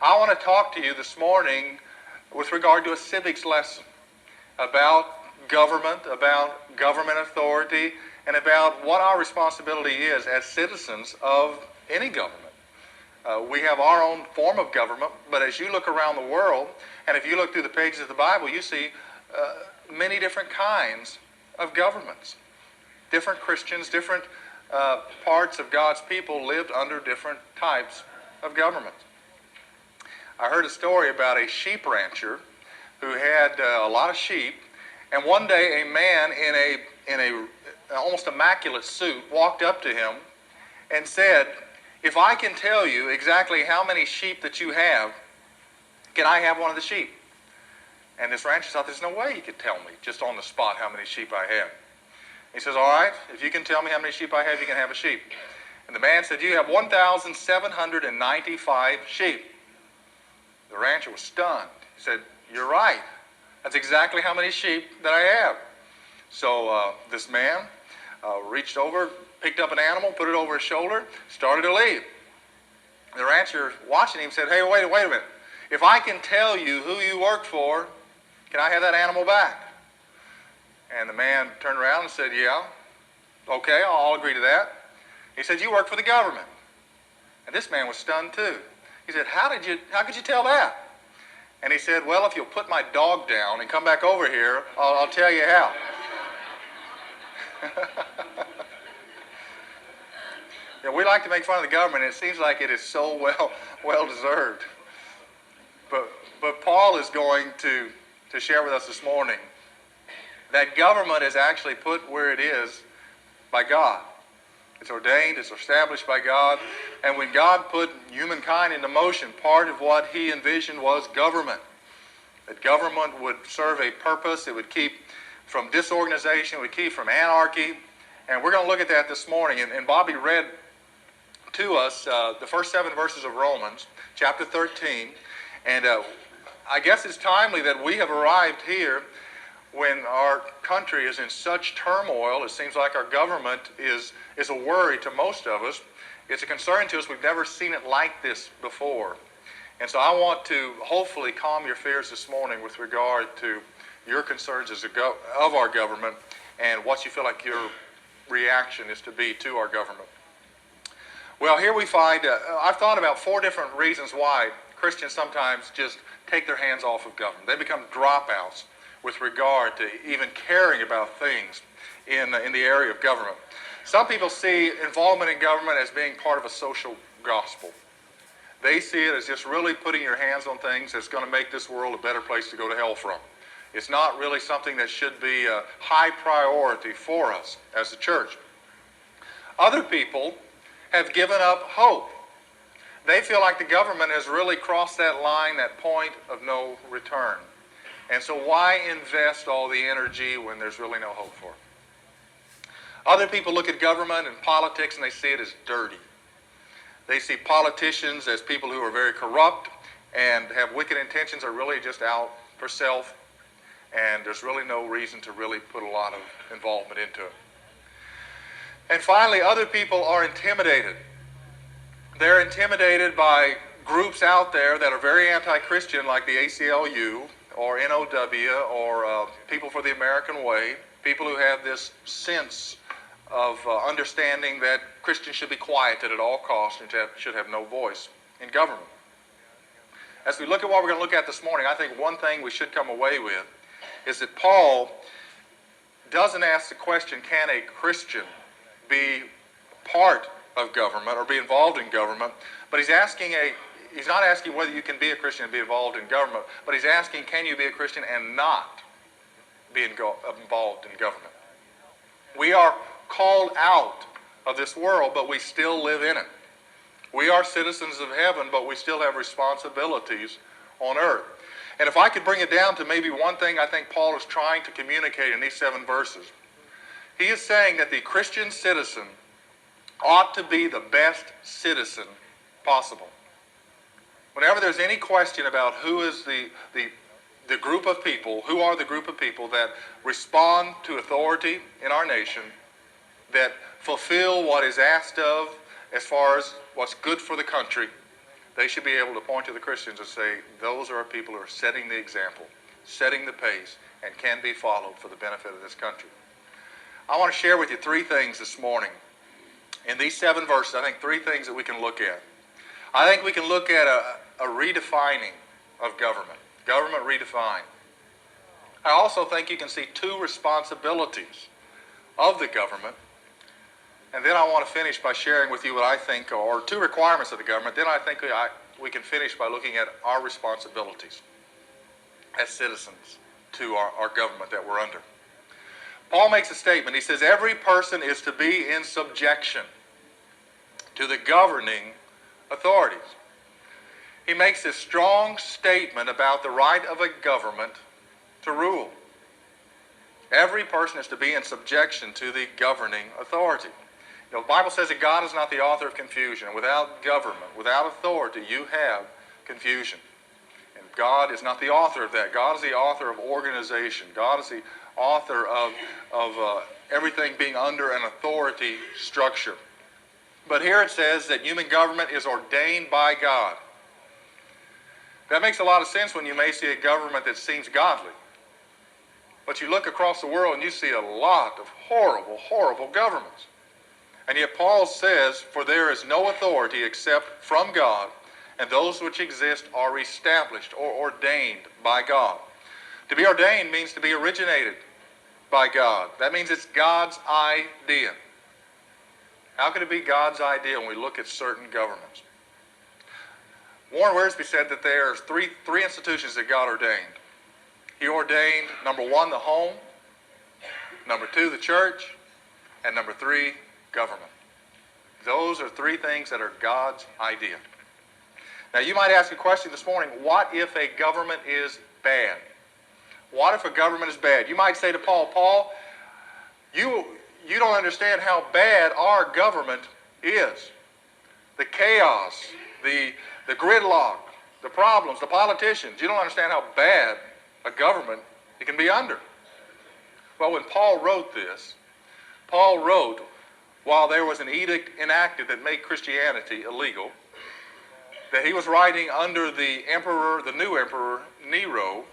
I want to talk to you this morning with regard to a civics lesson about government authority, and about what our responsibility is as citizens of any government. We have our own form of government, but as you look around the world, and if you look through the pages of the Bible, you see many different kinds of governments. Different Christians, different parts of God's people lived under different types of government. I heard a story about a sheep rancher who had a lot of sheep, and one day a man in a almost immaculate suit walked up to him and said, "If I can tell you exactly how many sheep that you have, can I have one of the sheep?" And this rancher thought, there's no way he could tell me just on the spot how many sheep I have. He says, "All right, if you can tell me how many sheep I have, you can have a sheep." And the man said, "You have 1,795 sheep. The rancher was stunned. He said, "You're right. That's exactly how many sheep that I have." So this man reached over, picked up an animal, put it over his shoulder, started to leave. The rancher, watching him, said, "Hey, wait a minute. If I can tell you who you work for, can I have that animal back?" And the man turned around and said, "Yeah, okay, I'll agree to that." He said, "You work for the government." And this man was stunned too. He said, how could you tell that?" And he said, "Well, if you'll put my dog down and come back over here, I'll tell you how." You know, we like to make fun of the government, and it seems like it is so well deserved. But Paul is going to share with us this morning that government is actually put where it is by God. It's ordained, it's established by God, and when God put humankind into motion, part of what he envisioned was government. That government would serve a purpose, it would keep from disorganization, it would keep from anarchy, and we're going to look at that this morning. And Bobby read to us the first 7 verses of Romans, chapter 13, and I guess it's timely that we have arrived here when our country is in such turmoil. It seems like our government is a worry to most of us. It's a concern to us. We've never seen it like this before. And so I want to hopefully calm your fears this morning with regard to your concerns of our government and what you feel like your reaction is to be to our government. Well, here we find, I've thought about 4 different reasons why Christians sometimes just take their hands off of government. They become dropouts with regard to even caring about things in the area of government. Some people see involvement in government as being part of a social gospel. They see it as just really putting your hands on things that's going to make this world a better place to go to hell from. It's not really something that should be a high priority for us as a church. Other people have given up hope. They feel like the government has really crossed that line, that point of no return. And so why invest all the energy when there's really no hope for it? Other people look at government and politics and they see it as dirty. They see politicians as people who are very corrupt and have wicked intentions, are really just out for self, and there's really no reason to really put a lot of involvement into it. And finally, other people are intimidated. They're intimidated by groups out there that are very anti-Christian, like the ACLU or NOW or People for the American Way, people who have this sense of understanding that Christians should be quieted at all costs and should have no voice in government. As we look at what we're going to look at this morning, I think one thing we should come away with is that Paul doesn't ask the question, can a Christian be part of government or be involved in government, but he's not asking whether you can be a Christian and be involved in government, but he's asking, can you be a Christian and not be involved in government? We are called out of this world, but we still live in it. We are citizens of heaven, but we still have responsibilities on earth. And if I could bring it down to maybe one thing I think Paul is trying to communicate in these 7 verses, he is saying that the Christian citizen ought to be the best citizen possible. Whenever there's any question about who is the group of people, who are the group of people that respond to authority in our nation, that fulfill what is asked of as far as what's good for the country, they should be able to point to the Christians and say, those are people who are setting the example, setting the pace, and can be followed for the benefit of this country. I want to share with you three things this morning. In these 7 verses, I think 3 things that we can look at. I think we can look at a redefining of government redefined. I also think you can see 2 responsibilities of the government. And then I want to finish by sharing with you what I think are 2 requirements of the government. Then I think we can finish by looking at our responsibilities as citizens to our government that we're under. Paul makes a statement. He says, every person is to be in subjection to the governing authorities. He makes this strong statement about the right of a government to rule. Every person is to be in subjection to the governing authority. You know, the Bible says that God is not the author of confusion. Without government, without authority, you have confusion. And God is not the author of that. God is the author of organization. God is the author of everything being under an authority structure. But here it says that human government is ordained by God. That makes a lot of sense when you may see a government that seems godly. But you look across the world and you see a lot of horrible, horrible governments. And yet Paul says, for there is no authority except from God, and those which exist are established or ordained by God. To be ordained means to be originated by God. That means it's God's idea. How could it be God's idea when we look at certain governments? Warren Wiersbe said that there's three institutions that God ordained. He ordained, number 1, the home, number 2, the church, and number 3, government. Those are 3 things that are God's idea. Now you might ask a question this morning, what if a government is bad? What if a government is bad? You might say to Paul, you don't understand how bad our government is. The chaos, the gridlock, the problems, the politicians. You don't understand how bad a government it can be under. Well, when Paul wrote this, Paul wrote while there was an edict enacted that made Christianity illegal, that he was writing under the new emperor, Nero,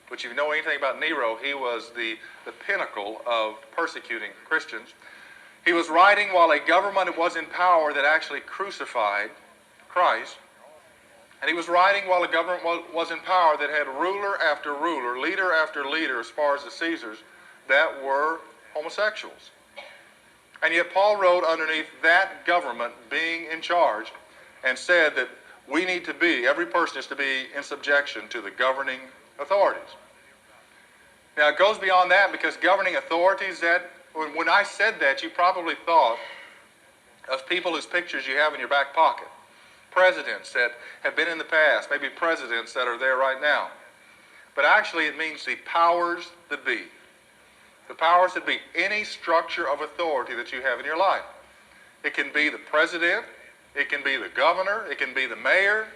which if you know anything about Nero, he was the pinnacle of persecuting Christians. He was writing while a government was in power that actually crucified Christ. And he was writing while a government was in power that had ruler after ruler, leader after leader, as far as the Caesars, that were homosexuals. And yet Paul wrote underneath that government being in charge and said that we need to be, every person is to be in subjection to the governing authorities. Now it goes beyond that, because governing authorities, that when I said that, you probably thought of people whose pictures you have in your back pocket. Presidents that have been in the past, maybe presidents that are there right now. But actually it means the powers that be. The powers that be, any structure of authority that you have in your life. It can be the president, it can be the governor, it can be the mayor,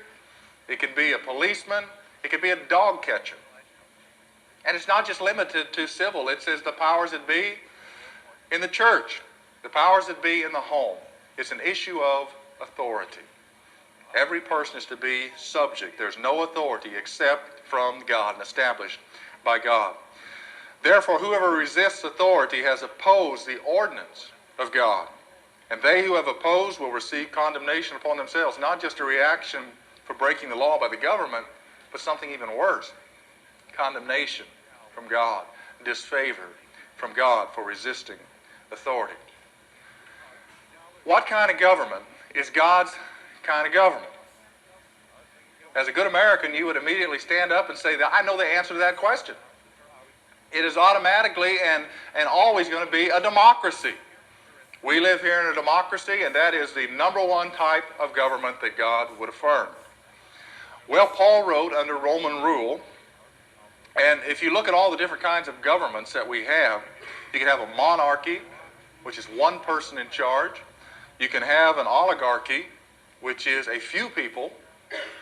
it can be a policeman, it can be a dog catcher. And it's not just limited to civil. It says the powers that be in the church, the powers that be in the home. It's an issue of authority. Every person is to be subject. There's no authority except from God and established by God. Therefore, whoever resists authority has opposed the ordinance of God. And they who have opposed will receive condemnation upon themselves, not just a reaction for breaking the law by the government, but something even worse. Condemnation from God, disfavor from God for resisting authority. What kind of government is God's kind of government? As a good American, you would immediately stand up and say, that I know the answer to that question. It is automatically and always going to be a democracy. We live here in a democracy, and that is the number 1 type of government that God would affirm. Well, Paul wrote under Roman rule, and if you look at all the different kinds of governments that we have, you can have a monarchy, which is one person in charge. You can have an oligarchy, which is a few people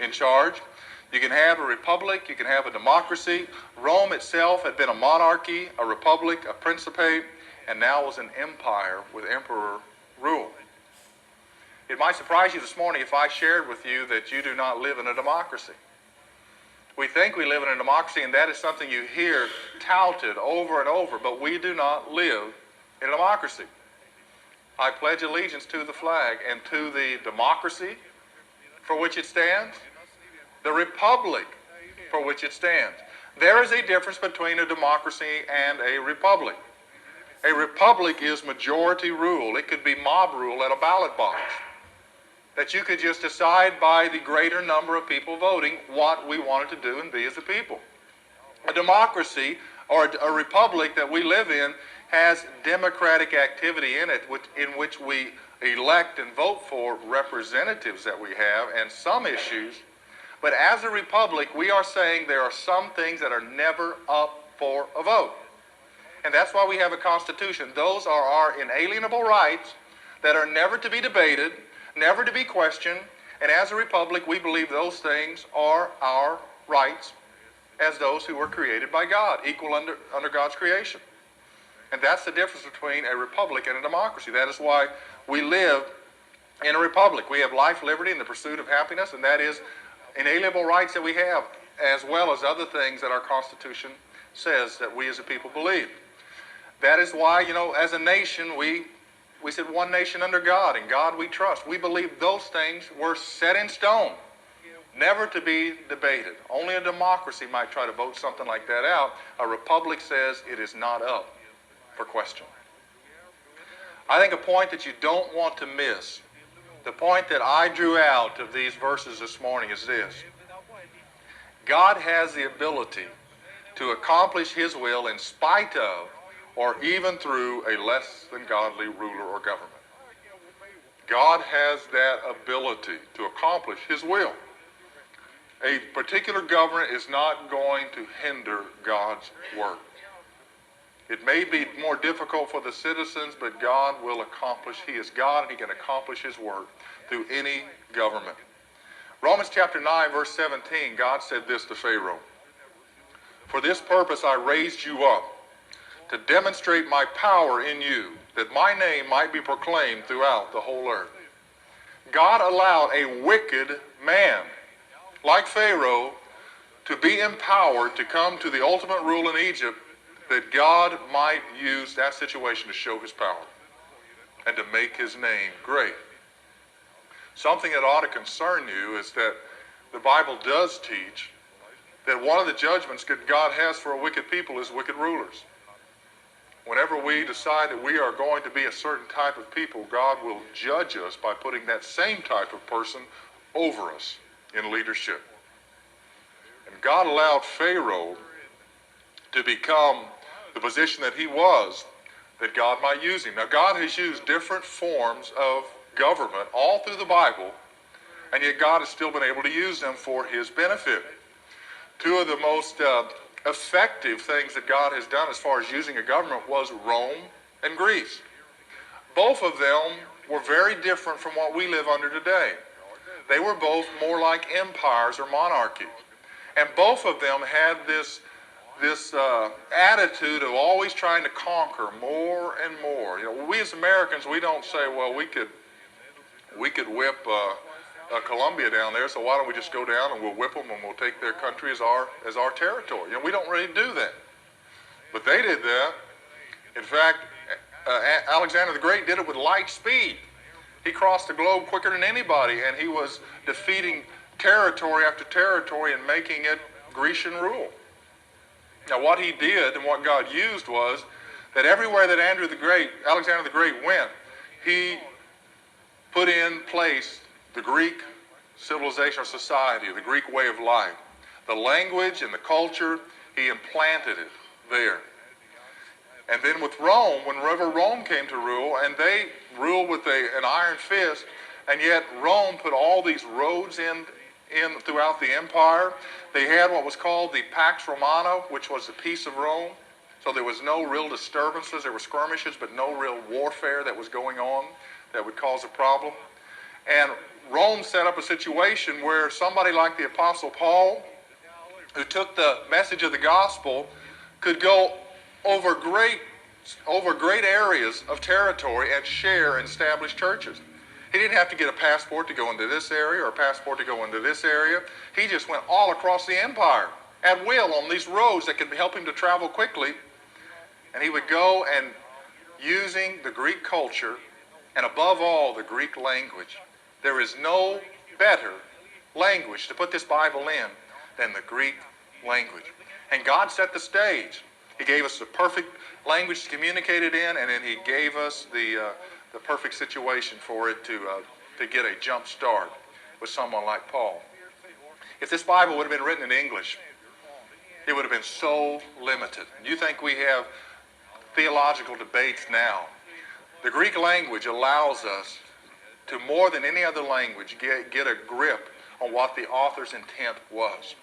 in charge. You can have a republic, you can have a democracy. Rome itself had been a monarchy, a republic, a principate, and now was an empire with emperor rule. It might surprise you this morning if I shared with you that you do not live in a democracy. We think we live in a democracy, and that is something you hear touted over and over, but we do not live in a democracy. I pledge allegiance to the flag and to the democracy for which it stands, the republic for which it stands. There is a difference between a democracy and a republic. A republic is majority rule. It could be mob rule at a ballot box, that you could just decide by the greater number of people voting what we wanted to do and be as a people. A democracy, or a republic that we live in, has democratic activity in it, in which we elect and vote for representatives that we have and some issues. But as a republic, we are saying there are some things that are never up for a vote. And that's why we have a constitution. Those are our inalienable rights that are never to be debated, never to be questioned. And as a republic, we believe those things are our rights as those who were created by God, equal under God's creation. And that's the difference between a republic and a democracy. That is why we live in a republic. We have life, liberty, and the pursuit of happiness, and that is inalienable rights that we have, as well as other things that our Constitution says that we as a people believe. That is why, as a nation, we said one nation under God, and God we trust. We believe those things were set in stone, never to be debated. Only a democracy might try to vote something like that out. A republic says it is not up for question. I think a point that you don't want to miss, the point that I drew out of these verses this morning is this. God has the ability to accomplish His will in spite of or even through a less than godly ruler or government. God has that ability to accomplish His will. A particular government is not going to hinder God's work. It may be more difficult for the citizens, but God will accomplish. He is God, and He can accomplish His work through any government. Romans chapter 9, verse 17, God said this to Pharaoh. For this purpose I raised you up, to demonstrate my power in you, that my name might be proclaimed throughout the whole earth. God allowed a wicked man like Pharaoh to be empowered to come to the ultimate rule in Egypt, that God might use that situation to show His power and to make His name great. Something that ought to concern you is that the Bible does teach that one of the judgments that God has for a wicked people is wicked rulers. Whenever we decide that we are going to be a certain type of people, God will judge us by putting that same type of person over us in leadership. And God allowed Pharaoh to become the position that he was, that God might use him. Now, God has used different forms of government all through the Bible, and yet God has still been able to use them for His benefit. Two of the most effective things that God has done as far as using a government was Rome and Greece. Both of them were very different from what we live under today. They were both more like empires or monarchies. And both of them had this attitude of always trying to conquer more and more. We as Americans, we don't say, well, we could whip Colombia down there, so why don't we just go down and we'll whip them and we'll take their country as our territory. We don't really do that. But they did that. In fact, Alexander the Great did it with light speed. He crossed the globe quicker than anybody, and he was defeating territory after territory and making it Grecian rule. Now, what he did and what God used was that everywhere that Alexander the Great went, he put in place the Greek civilization or society, the Greek way of life. The language and the culture, he implanted it there. And then with Rome, whenever Rome came to rule, and they ruled with an iron fist, and yet Rome put all these roads in throughout the empire. They had what was called the Pax Romana, which was the peace of Rome. So there was no real disturbances. There were skirmishes, but no real warfare that was going on that would cause a problem. And Rome set up a situation where somebody like the Apostle Paul, who took the message of the gospel, could go over great areas of territory and share and establish churches. He didn't have to get a passport to go into this area or a passport to go into this area. He just went all across the empire at will on these roads that could help him to travel quickly. And he would go and using the Greek culture and above all the Greek language. There is no better language to put this Bible in than the Greek language. And God set the stage. He gave us the perfect language to communicate it in, and then he gave us the perfect situation for it to get a jump start with someone like Paul. If this Bible would have been written in English, it would have been so limited. You think we have theological debates now? The Greek language allows us to, more than any other language, get a grip on what the author's intent was.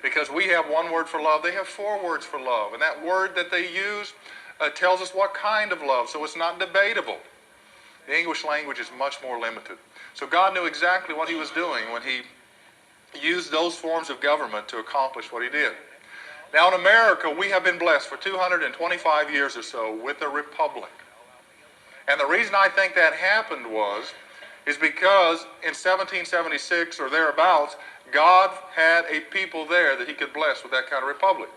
Because we have one word for love, they have four words for love. And that word that they use tells us what kind of love, so it's not debatable. The English language is much more limited. So God knew exactly what he was doing when he used those forms of government to accomplish what he did. Now in America, we have been blessed for 225 years or so with a republic. And the reason I think that happened is because in 1776 or thereabouts, God had a people there that he could bless with that kind of republic.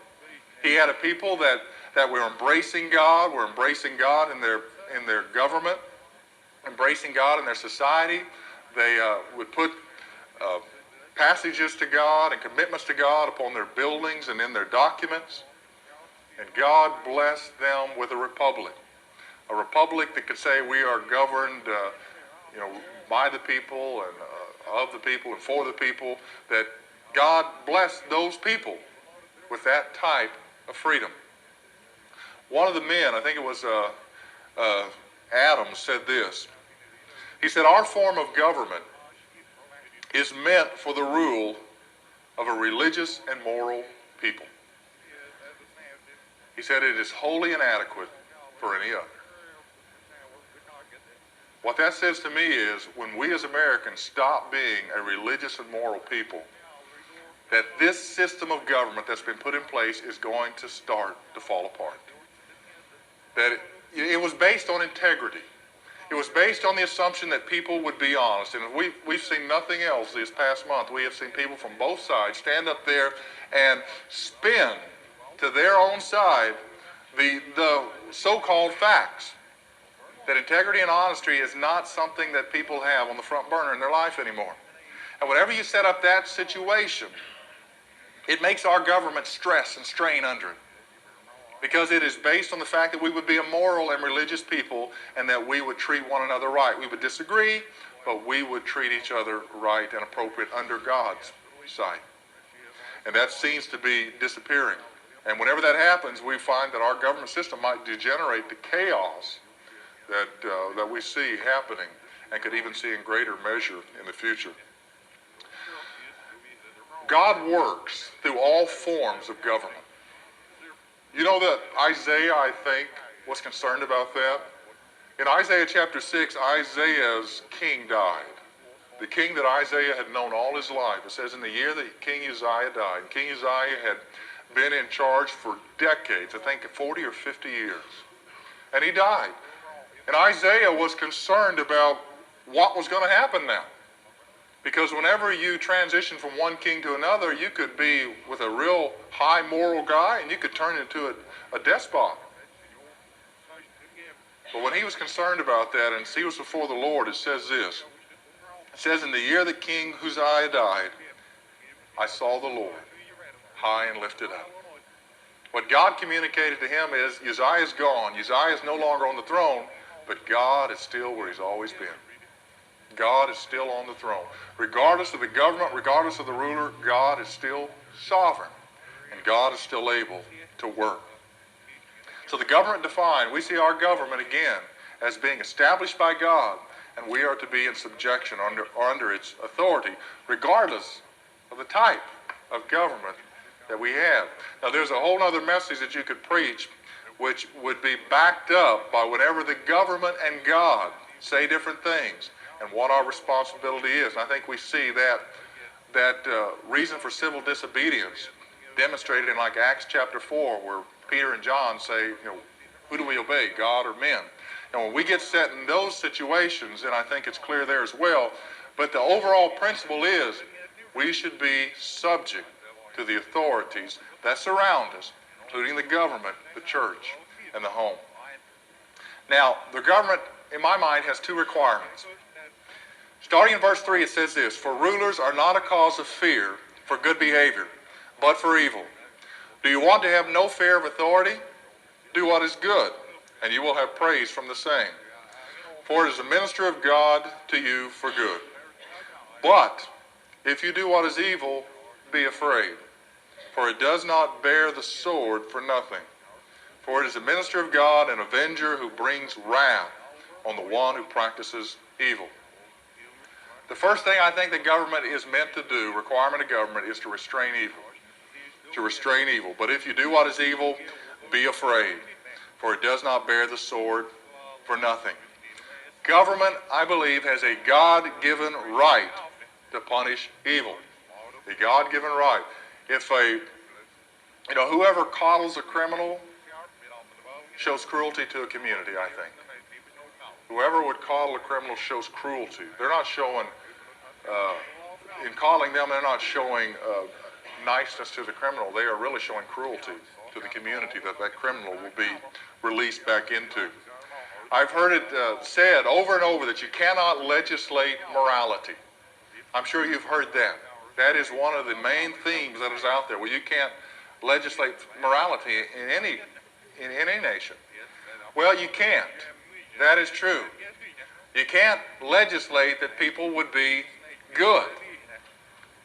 He had a people that were embracing God in their government, embracing God in their society. They would put passages to God and commitments to God upon their buildings and in their documents. And God blessed them with a republic that could say we are governed by the people and of the people and for the people, that God blessed those people with that type of freedom. One of the men, I think it was Adams, said this. He said, our form of government is meant for the rule of a religious and moral people. He said it is wholly inadequate for any other. What that says to me is when we as Americans stop being a religious and moral people, that this system of government that's been put in place is going to start to fall apart. That it was based on integrity. It was based on the assumption that people would be honest. And we've seen nothing else this past month. We have seen people from both sides stand up there and spin to their own side the so-called facts. That integrity and honesty is not something that people have on the front burner in their life anymore. And whenever you set up that situation, it makes our government stress and strain under it. Because it is based on the fact that we would be a moral and religious people and that we would treat one another right. We would disagree, but we would treat each other right and appropriate under God's sight. And that seems to be disappearing. And whenever that happens, we find that our government system might degenerate to chaos that we see happening and could even see in greater measure in the future. God works through all forms of government. You know that Isaiah, I think, was concerned about that. In Isaiah chapter 6, Isaiah's king died. The king that Isaiah had known all his life. It says in the year that King Uzziah died. And King Uzziah had been in charge for decades, I think 40 or 50 years. And he died. And Isaiah was concerned about what was going to happen now. Because whenever you transition from one king to another, you could be with a real high moral guy and you could turn into a despot. But when he was concerned about that and he was before the Lord, it says this. It says, in the year that King Uzziah died, I saw the Lord high and lifted up. What God communicated to him is, Uzziah is gone. Uzziah is no longer on the throne, but God is still where he's always been. God is still on the throne. Regardless of the government, regardless of the ruler, God is still sovereign. And God is still able to work. So the government defined, we see our government again as being established by God, and we are to be in subjection under its authority, regardless of the type of government that we have. Now there's a whole other message that you could preach, which would be backed up by whatever the government and God say different things and what our responsibility is. And I think we see that reason for civil disobedience demonstrated in like Acts chapter 4, where Peter and John say, who do we obey, God or men? And when we get set in those situations, and I think it's clear there as well, but the overall principle is we should be subject to the authorities that surround us, including the government, the church, and the home. Now, the government, in my mind, has two requirements. Starting in verse 3, it says this, "For rulers are not a cause of fear for good behavior, but for evil. Do you want to have no fear of authority? Do what is good, and you will have praise from the same. For it is a minister of God to you for good. But if you do what is evil, be afraid, for it does not bear the sword for nothing. For it is a minister of God, an avenger who brings wrath on the one who practices evil." The first thing I think the government is meant to do, requirement of government, is to restrain evil. To restrain evil. But if you do what is evil, be afraid, for it does not bear the sword for nothing. Government, I believe, has a God-given right to punish evil. A God-given right. If whoever coddles a criminal shows cruelty to a community, I think. Whoever would coddle a criminal shows cruelty. They're not showing, in coddling them, they're not showing niceness to the criminal. They are really showing cruelty to the community that criminal will be released back into. I've heard it said over and over that you cannot legislate morality. I'm sure you've heard that. That is one of the main themes that is out there. Well, you can't legislate morality in any nation. Well, you can't. That is true. You can't legislate that people would be good.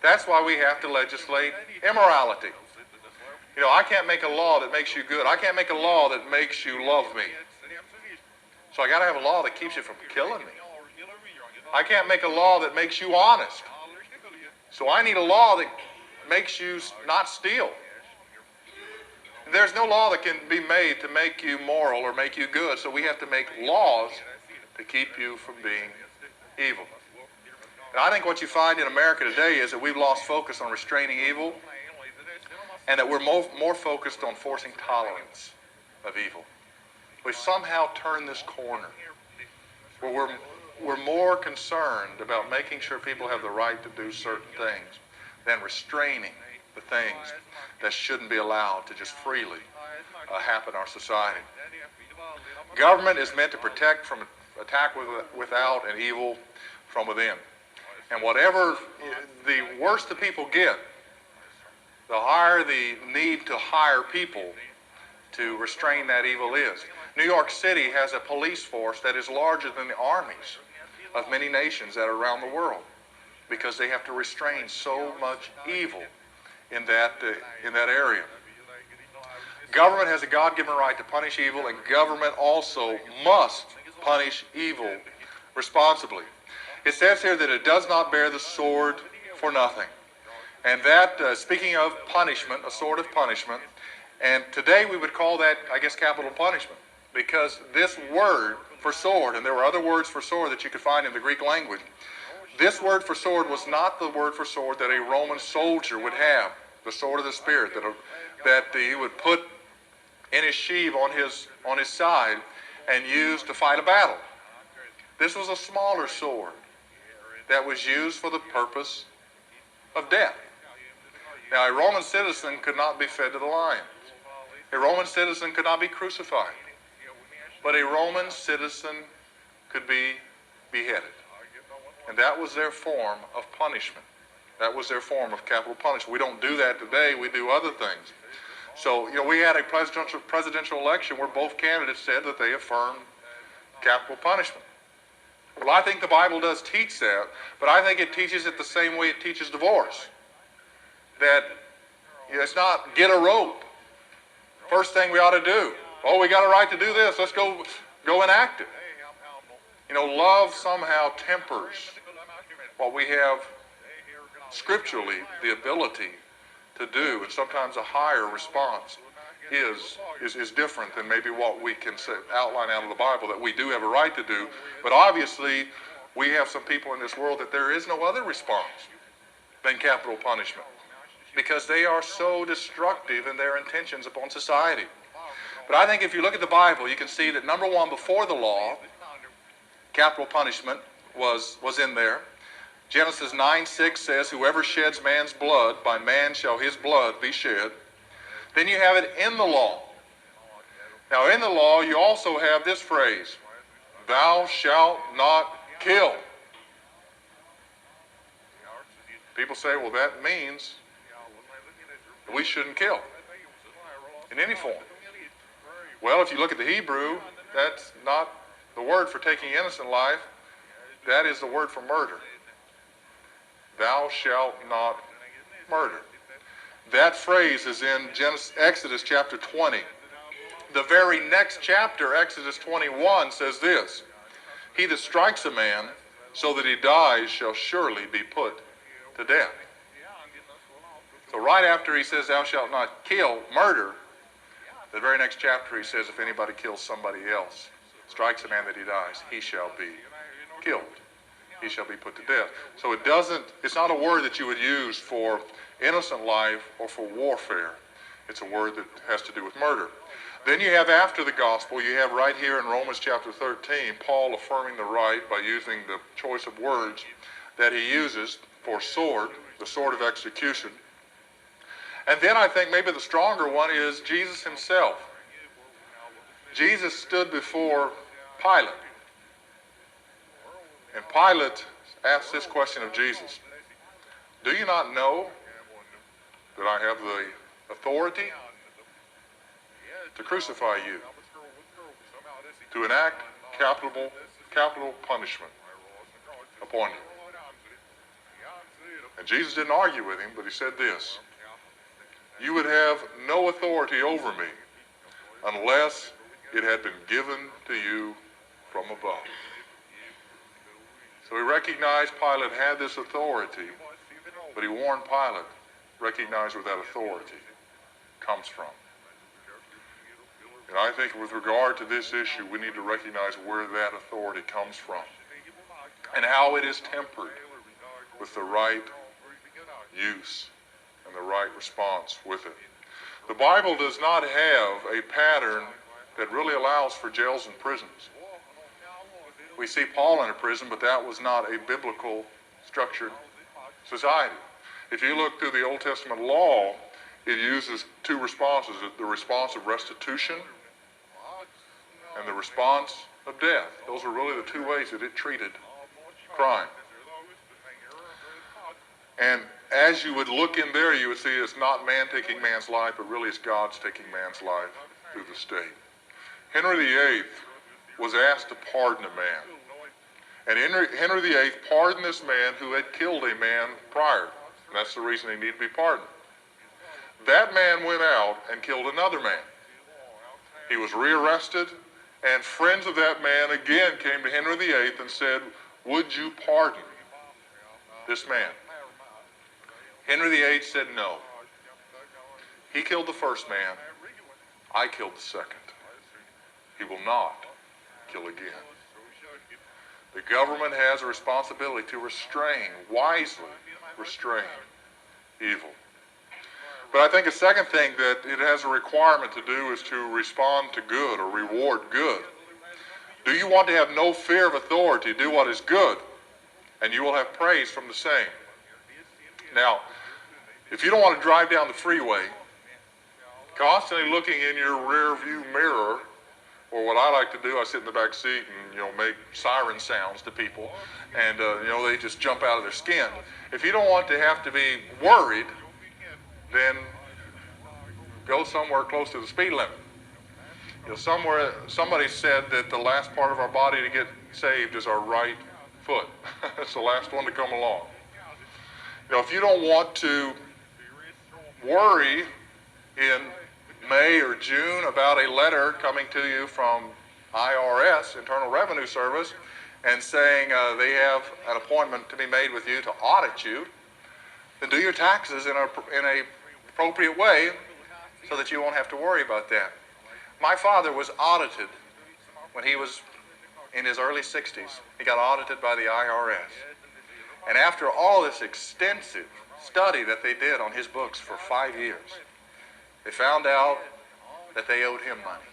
That's why we have to legislate immorality. I can't make a law that makes you good. I can't make a law that makes you love me. So I got to have a law that keeps you from killing me. I can't make a law that makes you honest. So I need a law that makes you not steal. There's no law that can be made to make you moral or make you good, so we have to make laws to keep you from being evil. And I think what you find in America today is that we've lost focus on restraining evil, and that we're more focused on forcing tolerance of evil. We've somehow turned this corner where we're more concerned about making sure people have the right to do certain things than restraining the things that shouldn't be allowed to just freely happen in our society. Government is meant to protect from attack without and evil from within. And whatever, the worse the people get, the higher the need to hire people to restrain that evil is. New York City has a police force that is larger than the armies of many nations that are around the world, because they have to restrain so much evil in that area. Government has a God-given right to punish evil, and government also must punish evil responsibly. It says here that it does not bear the sword for nothing. And that, speaking of punishment, a sword of punishment, and today we would call that, I guess, capital punishment, because this word for sword, and there were other words for sword that you could find in the Greek language, this word for sword was not the word for sword that a Roman soldier would have, the sword of the Spirit, that he would put in his sheath on his side and use to fight a battle. This was a smaller sword that was used for the purpose of death. Now, a Roman citizen could not be fed to the lions. A Roman citizen could not be crucified. But a Roman citizen could be beheaded. And that was their form of punishment. That was their form of capital punishment. We don't do that today. We do other things. So, we had a presidential election where both candidates said that they affirmed capital punishment. Well, I think the Bible does teach that, but I think it teaches it the same way it teaches divorce. That it's not get a rope. First thing we ought to do. Oh, we got a right to do this. Let's go enact it. Love somehow tempers what we have scripturally the ability to do, and sometimes a higher response is different than maybe what we can outline out of the Bible that we do have a right to do. But obviously, we have some people in this world that there is no other response than capital punishment, because they are so destructive in their intentions upon society. But I think if you look at the Bible, you can see that number one, before the law, capital punishment was in there. Genesis 9:6 says, whoever sheds man's blood, by man shall his blood be shed. Then you have it in the law. Now in the law, you also have this phrase, thou shalt not kill. People say, well, that means we shouldn't kill in any form. Well, if you look at the Hebrew, that's not the word for taking innocent life. That is the word for murder. Thou shalt not murder. That phrase is in Exodus chapter 20. The very next chapter, Exodus 21, says this, he that strikes a man so that he dies shall surely be put to death. So right after he says, thou shalt not kill, murder, the very next chapter he says, if anybody kills somebody else, strikes a man that he dies, he shall be killed. He shall be put to death. So it's not a word that you would use for innocent life or for warfare. It's a word that has to do with murder. Then you have after the gospel, you have right here in Romans chapter 13, Paul affirming the right by using the choice of words that he uses for sword, the sword of execution. And then I think maybe the stronger one is Jesus himself. Jesus stood before Pilate. And Pilate asked this question of Jesus, do you not know that I have the authority to crucify you, to enact capital punishment upon you? And Jesus didn't argue with him, but he said this, you would have no authority over me unless it had been given to you from above. So he recognized Pilate had this authority, but he warned Pilate, recognize where that authority comes from. And I think with regard to this issue, we need to recognize where that authority comes from and how it is tempered with the right use and the right response with it. The Bible does not have a pattern that really allows for jails and prisons. We see Paul in a prison, but that was not a biblical structured society. If you look through the Old Testament law, it uses two responses, the response of restitution and the response of death. Those are really the two ways that it treated crime. And as you would look in there, you would see it's not man taking man's life, but really it's God's taking man's life through the state. Henry VIII was asked to pardon a man. And Henry VIII pardoned this man who had killed a man prior. And that's the reason he needed to be pardoned. That man went out and killed another man. He was rearrested, and friends of that man again came to Henry VIII and said, would you pardon this man? Henry VIII said no. He killed the first man. I killed the second. He will not kill again. The government has a responsibility to wisely restrain evil. But I think a second thing that it has a requirement to do is to respond to good or reward good. Do you want to have no fear of authority? Do what is good, and you will have praise from the same. Now, if you don't want to drive down the freeway, constantly looking in your rear view mirror, or what I like to do, I sit in the back seat and make siren sounds to people, and they just jump out of their skin. If you don't want to have to be worried, then go somewhere close to the speed limit. Somebody said that the last part of our body to get saved is our right foot. It's the last one to come along. If you don't want to worry in May or June about a letter coming to you from IRS, Internal Revenue Service, and saying they have an appointment to be made with you to audit you, then do your taxes in a appropriate way so that you won't have to worry about that. My father was audited when he was in his early 60s. He got audited by the IRS. And after all this extensive study that they did on his books for 5 years, they found out that they owed him money.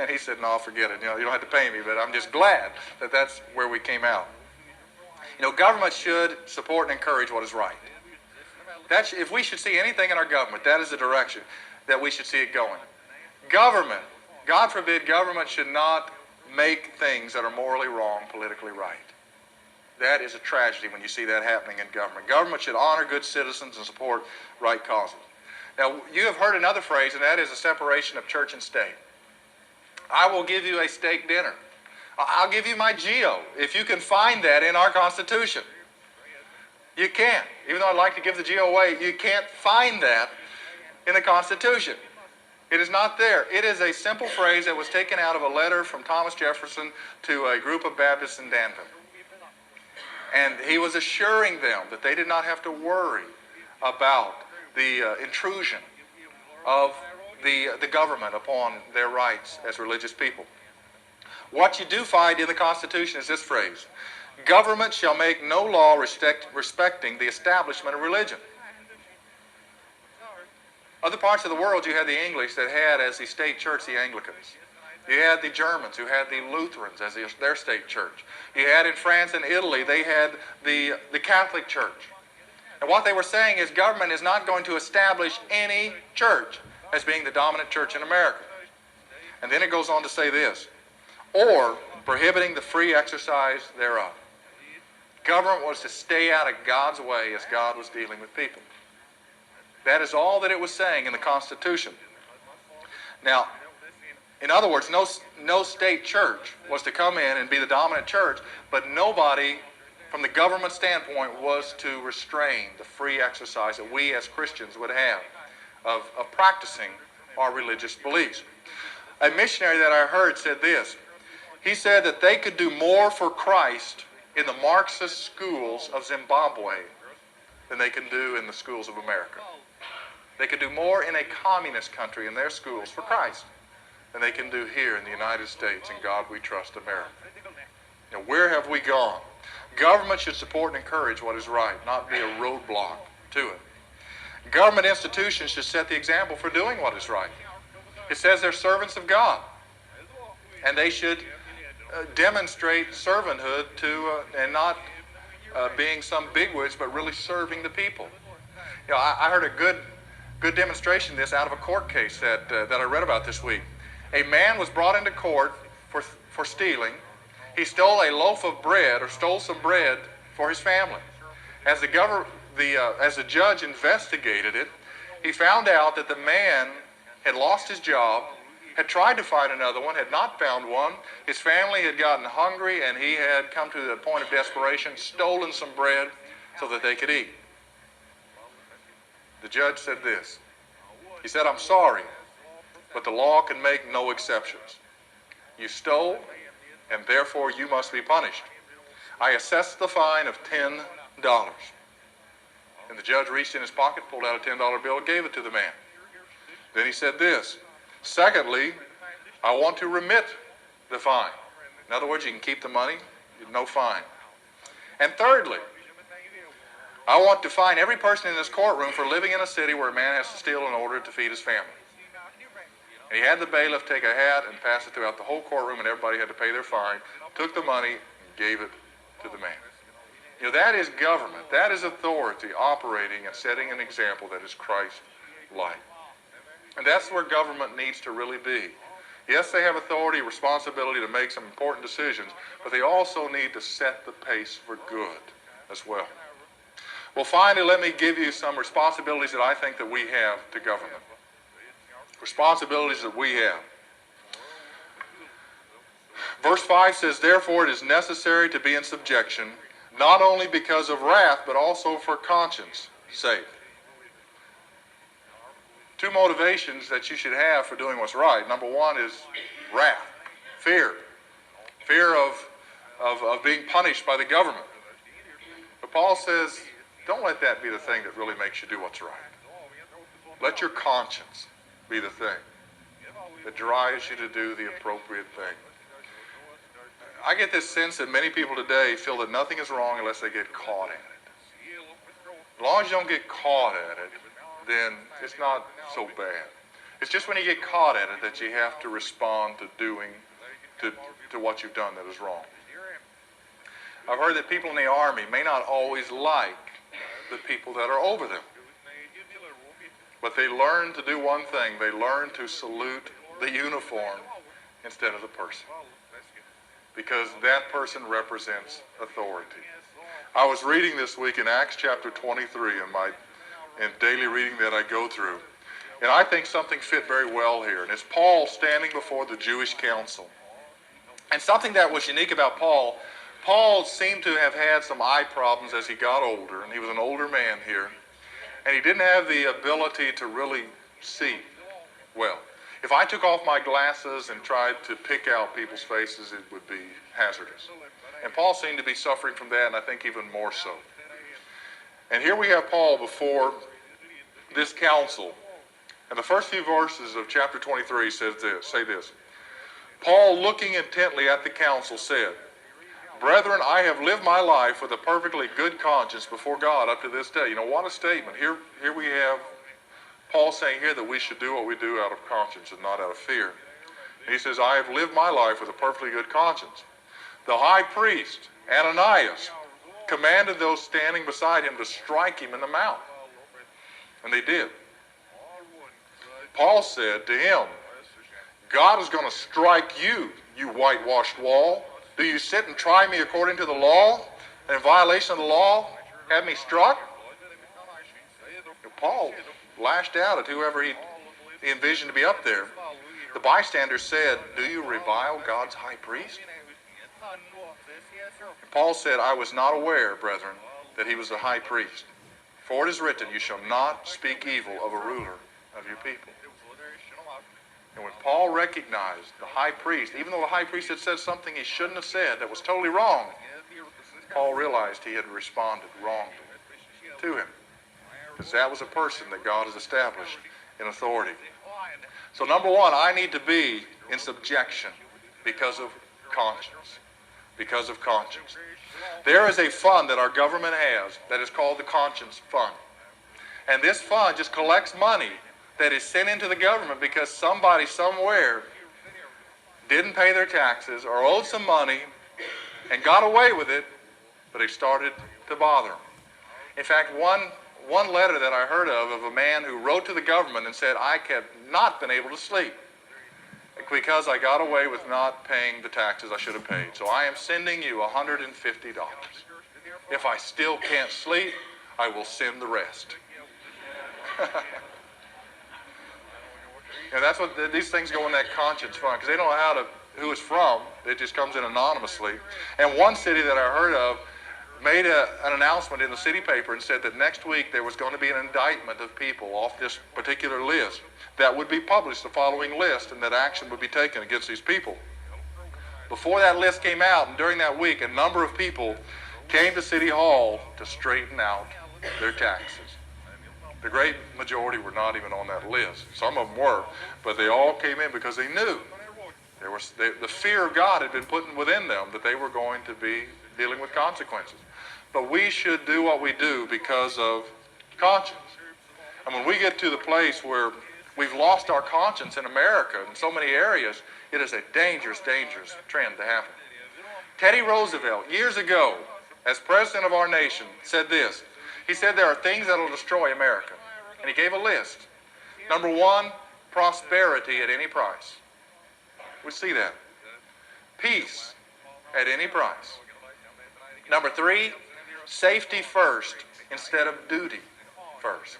And he said, no, forget it. You don't have to pay me, but I'm just glad that that's where we came out. Government should support and encourage what is right. If we should see anything in our government, that is the direction that we should see it going. Government, God forbid, government should not make things that are morally wrong politically right. That is a tragedy when you see that happening in government. Government should honor good citizens and support right causes. Now, you have heard another phrase, and that is a separation of church and state. I will give you a steak dinner. I'll give you my GEO if you can find that in our Constitution. You can't. Even though I'd like to give the GEO away, you can't find that in the Constitution. It is not there. It is a simple phrase that was taken out of a letter from Thomas Jefferson to a group of Baptists in Danville. And he was assuring them that they did not have to worry about the intrusion of the government upon their rights as religious people. What you do find in the Constitution is this phrase: government shall make no law respecting the establishment of religion. Other parts of the world, you had the English that had as the state church the Anglicans. You had the Germans who had the Lutherans as their state church. You had in France and Italy, they had the Catholic Church. And what they were saying is government is not going to establish any church as being the dominant church in America. And then it goes on to say this: or prohibiting the free exercise thereof. Government was to stay out of God's way as God was dealing with people. That is all that it was saying in the Constitution. Now, in other words, no state church was to come in and be the dominant church, but nobody from the government standpoint was to restrain the free exercise that we as Christians would have of practicing our religious beliefs. A missionary that I heard said this. He said that they could do more for Christ in the Marxist schools of Zimbabwe than they can do in the schools of America. They could do more in a communist country in their schools for Christ than they can do here in the United States. In God we trust, America. Now, where have we gone? Government should support and encourage what is right, not be a roadblock to it. Government institutions should set the example for doing what is right. It says they're servants of God, and they should demonstrate servanthood and not being some bigwigs, but really serving the people. I heard a good demonstration of this out of a court case that I read about this week. A man was brought into court for stealing. He stole a loaf of bread, or stole some bread for his family. As the judge investigated it, he found out that the man had lost his job, had tried to find another one, had not found one. His family had gotten hungry, and he had come to the point of desperation, stolen some bread so that they could eat. The judge said this. He said, "I'm sorry, but the law can make no exceptions. You stole, and therefore you must be punished. I assessed the fine of $10. And the judge reached in his pocket, pulled out a $10 bill, and gave it to the man. Then he said this: secondly, I want to remit the fine. In other words, you can keep the money, no fine. And thirdly, I want to fine every person in this courtroom for living in a city where a man has to steal in order to feed his family." And he had the bailiff take a hat and pass it throughout the whole courtroom, and everybody had to pay their fine, took the money, and gave it to the man. That is government. That is authority operating and setting an example that is Christ-like. And that's where government needs to really be. Yes, they have authority, responsibility to make some important decisions, but they also need to set the pace for good as well. Well, finally, let me give you some responsibilities that I think that we have to government. Responsibilities that we have. Verse 5 says, "Therefore it is necessary to be in subjection, not only because of wrath, but also for conscience sake." Two motivations that you should have for doing what's right. Number one is wrath, fear of being punished by the government. But Paul says, don't let that be the thing that really makes you do what's right. Let your conscience be the thing that drives you to do the appropriate thing. I get this sense that many people today feel that nothing is wrong unless they get caught at it. As long as you don't get caught at it, then it's not so bad. It's just when you get caught at it that you have to respond to doing, to what you've done that is wrong. I've heard that people in the Army may not always like the people that are over them. But they learn to do one thing. They learn to salute the uniform instead of the person. Because that person represents authority. I was reading this week in Acts chapter 23 in daily reading that I go through. And I think something fit very well here. And it's Paul standing before the Jewish council. And something that was unique about Paul seemed to have had some eye problems as he got older. And he was an older man here. And he didn't have the ability to really see well. If I took off my glasses and tried to pick out people's faces, it would be hazardous. And Paul seemed to be suffering from that, and I think even more so. And here we have Paul before this council. And the first few verses of chapter 23 say this. Paul, looking intently at the council, said, "Brethren, I have lived my life with a perfectly good conscience before God up to this day." You know, what a statement. Here we have Paul saying here that we should do what we do out of conscience and not out of fear. He says, "I have lived my life with a perfectly good conscience." The high priest, Ananias, commanded those standing beside him to strike him in the mouth. And they did. Paul said to him, "God is going to strike you, you whitewashed wall. Do you sit and try me according to the law, and in violation of the law, have me struck?" And Paul lashed out at whoever he envisioned to be up there. The bystanders said, "Do you revile God's high priest?" And Paul said, "I was not aware, brethren, that he was a high priest. For it is written, you shall not speak evil of a ruler of your people." And when Paul recognized the high priest, even though the high priest had said something he shouldn't have said that was totally wrong, Paul realized he had responded wrongly to him. Because that was a person that God has established in authority. So number one, I need to be in subjection because of conscience. Because of conscience. There is a fund that our government has that is called the Conscience Fund. And this fund just collects money that is sent into the government because somebody somewhere didn't pay their taxes or owed some money and got away with it, but it started to bother them. In fact, one letter that I heard of a man who wrote to the government and said, "I have not been able to sleep because I got away with not paying the taxes I should have paid. So I am sending you $150. If I still can't sleep, I will send the rest." And that's what these things go in that conscience fund, because they don't know who it's from. It just comes in anonymously. And one city that I heard of made an announcement in the city paper and said that next week there was going to be an indictment of people off this particular list that would be published, the following list, and that action would be taken against these people. Before that list came out, and during that week, a number of people came to City Hall to straighten out their taxes. The great majority were not even on that list. Some of them were, but they all came in because they knew the fear of God had been put within them that they were going to be dealing with consequences. But we should do what we do because of conscience. And when we get to the place where we've lost our conscience in America in so many areas, it is a dangerous, dangerous trend to happen. Teddy Roosevelt, years ago, as president of our nation, said this. He said there are things that will destroy America. And he gave a list. Number one, prosperity at any price. We see that. Peace at any price. Number three, safety first instead of duty first.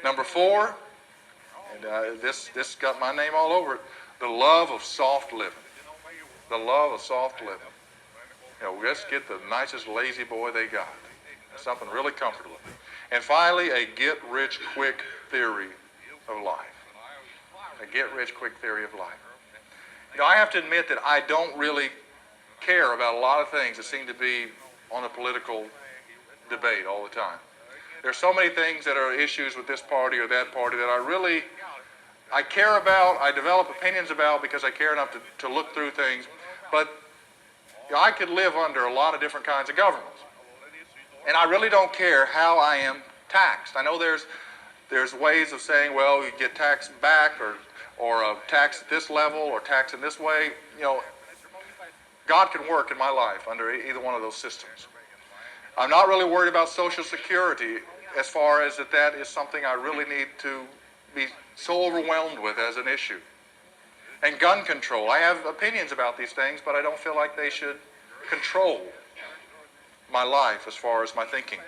Number four, and this got my name all over it, the love of soft living. The love of soft living. You know, let's get the nicest lazy boy they got. Something really comfortable. And finally, a get-rich-quick theory of life. A get-rich-quick theory of life. You know, I have to admit that I don't really care about a lot of things that seem to be on the political debate all the time. There's so many things that are issues with this party or that party that I care about, I develop opinions about because I care enough to look through things. But you know, I could live under a lot of different kinds of governments. And I really don't care how I am taxed. I know there's There's ways of saying, well, you get taxed back or tax at this level or tax in this way. You know, God can work in my life under either one of those systems. I'm not really worried about Social Security as far as that is something I really need to be so overwhelmed with as an issue. And gun control. I have opinions about these things, but I don't feel like they should control my life as far as my thinking.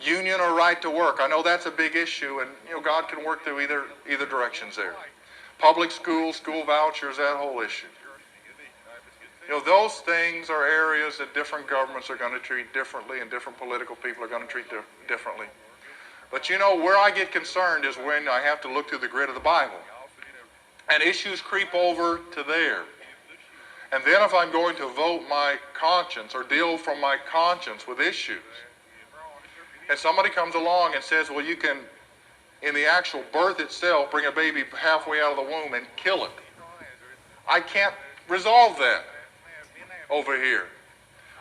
Union or right to work. I know that's a big issue, and God can work through either directions there. Public schools, school vouchers, that whole issue. Those things are areas that different governments are going to treat differently, and different political people are going to treat differently. But where I get concerned is when I have to look through the grid of the Bible, and issues creep over to there. And then if I'm going to vote my conscience or deal from my conscience with issues, and somebody comes along and says, well, you can, in the actual birth itself, bring a baby halfway out of the womb and kill it. I can't resolve that over here.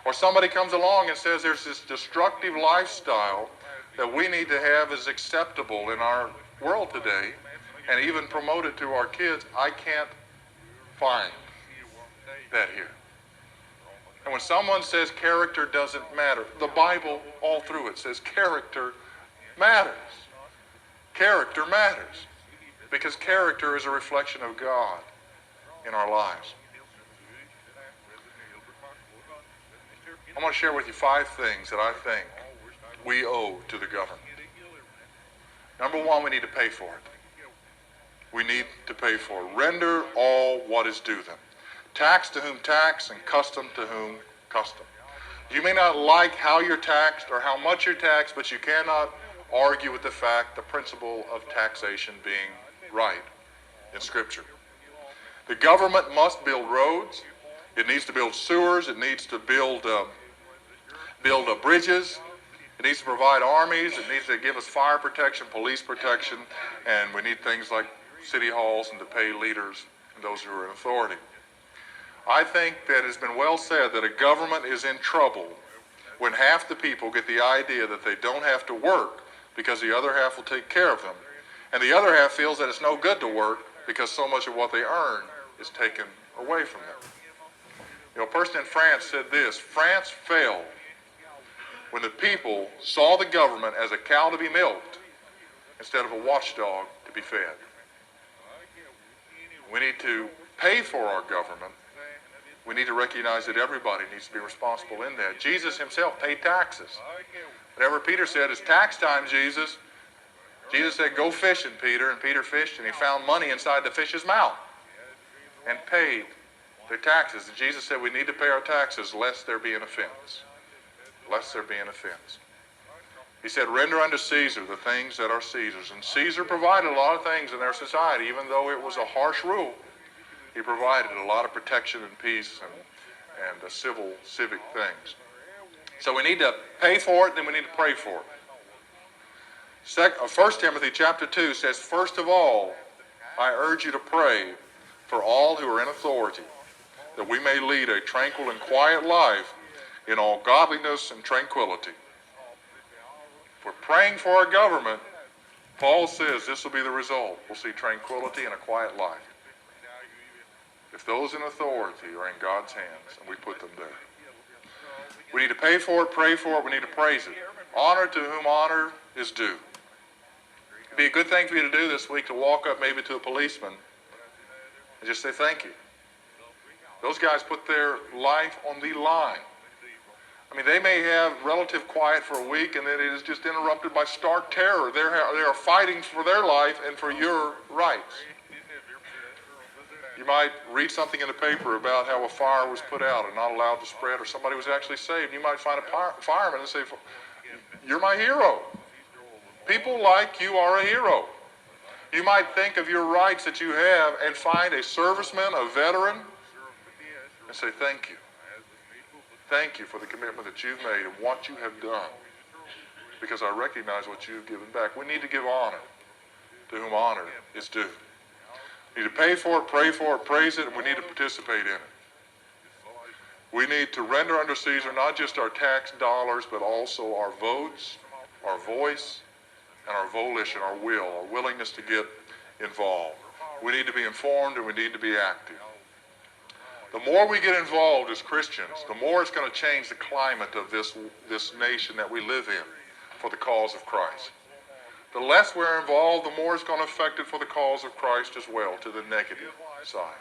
Or somebody comes along and says there's this destructive lifestyle that we need to have as acceptable in our world today and even promote it to our kids. I can't find that here. And when someone says character doesn't matter, the Bible all through it says character matters. Character matters because character is a reflection of God in our lives. I'm going to share with you 5 things that I think we owe to the government. Number 1, we need to pay for it. We need to pay for it. Render all what is due them. Tax to whom tax, and custom to whom custom. You may not like how you're taxed or how much you're taxed, but you cannot argue with the principle of taxation being right in Scripture. The government must build roads. It needs to build sewers. It needs to build bridges. It needs to provide armies. It needs to give us fire protection, police protection, and we need things like city halls and to pay leaders and those who are in authority. I think that it's been well said that a government is in trouble when half the people get the idea that they don't have to work because the other half will take care of them, and the other half feels that it's no good to work because so much of what they earn is taken away from them. A person in France said this: France failed when the people saw the government as a cow to be milked instead of a watchdog to be fed. We need to pay for our government. We need to recognize that everybody needs to be responsible in that. Jesus himself paid taxes. Whenever Peter said, it's tax time, Jesus said, go fishing, Peter. And Peter fished, and he found money inside the fish's mouth and paid their taxes. And Jesus said, we need to pay our taxes lest there be an offense. Lest there be an offense. He said, render unto Caesar the things that are Caesar's. And Caesar provided a lot of things in their society, even though it was a harsh rule. He provided a lot of protection and peace and civic things. So we need to pay for it, then we need to pray for it. 1 Timothy chapter 2 says, first of all, I urge you to pray for all who are in authority, that we may lead a tranquil and quiet life in all godliness and tranquility. If we're praying for our government, Paul says this will be the result. We'll see tranquility and a quiet life. If those in authority are in God's hands and we put them there. We need to pay for it, pray for it, we need to praise it. Honor to whom honor is due. It'd be a good thing for you to do this week to walk up maybe to a policeman and just say thank you. Those guys put their life on the line. I mean, they may have relative quiet for a week, and then it is just interrupted by stark terror. They are fighting for their life and for your rights. You might read something in the paper about how a fire was put out and not allowed to spread, or somebody was actually saved. You might find a fireman and say, you're my hero. People like you are a hero. You might think of your rights that you have and find a serviceman, a veteran, and say, thank you. Thank you for the commitment that you've made and what you have done, because I recognize what you've given back. We need to give honor to whom honor is due. We need to pay for it, pray for it, praise it, and we need to participate in it. We need to render unto Caesar not just our tax dollars, but also our votes, our voice, and our volition, our will, our willingness to get involved. We need to be informed and we need to be active. The more we get involved as Christians, the more it's going to change the climate of this nation that we live in for the cause of Christ. The less we're involved, the more it's going to affect it for the cause of Christ as well, to the negative side.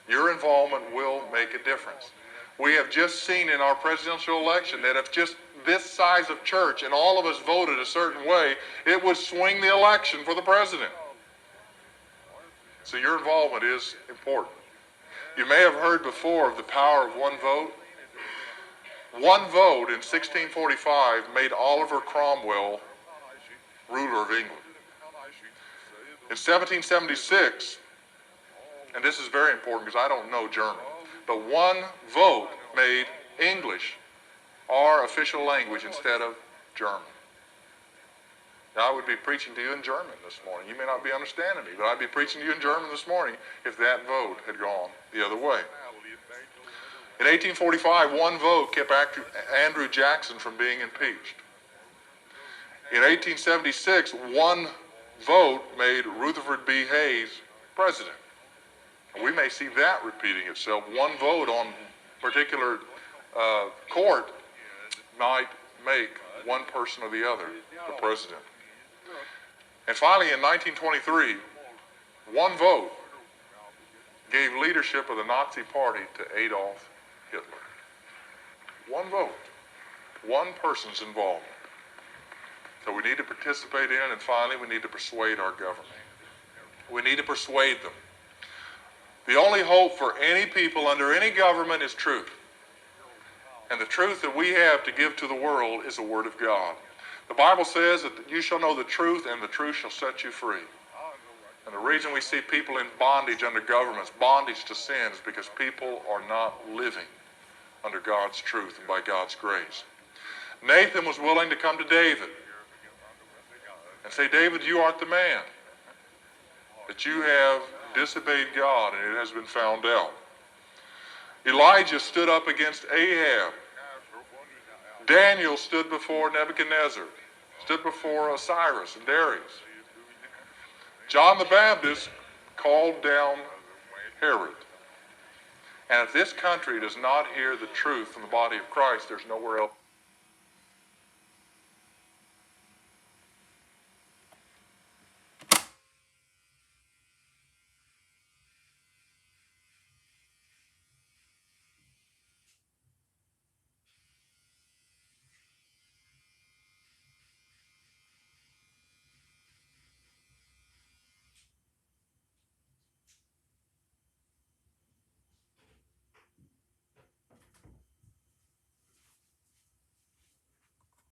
Your involvement will make a difference. We have just seen in our presidential election that if just this size of church and all of us voted a certain way, it would swing the election for the president. So your involvement is important. You may have heard before of the power of one vote. One vote in 1645 made Oliver Cromwell ruler of England. In 1776, and this is very important because I don't know German, but one vote made English our official language instead of German. Now, I would be preaching to you in German this morning. You may not be understanding me, but I'd be preaching to you in German this morning if that vote had gone the other way. In 1845, one vote kept Andrew Jackson from being impeached. In 1876, one vote made Rutherford B. Hayes president. We may see that repeating itself. One vote on a particular court might make one person or the other the president. And finally, in 1923, one vote gave leadership of the Nazi Party to Adolf Hitler. One vote. One person's involvement. So we need to participate in, and finally, we need to persuade our government. We need to persuade them. The only hope for any people under any government is truth. And the truth that we have to give to the world is the Word of God. The Bible says that you shall know the truth, and the truth shall set you free. And the reason we see people in bondage under governments, bondage to sin, is because people are not living under God's truth and by God's grace. Nathan was willing to come to David and say, David, you art the man, that you have disobeyed God, and it has been found out. Elijah stood up against Ahab. Daniel stood before Nebuchadnezzar, stood before Cyrus and Darius. John the Baptist called down Herod. And if this country does not hear the truth from the body of Christ, there's nowhere else.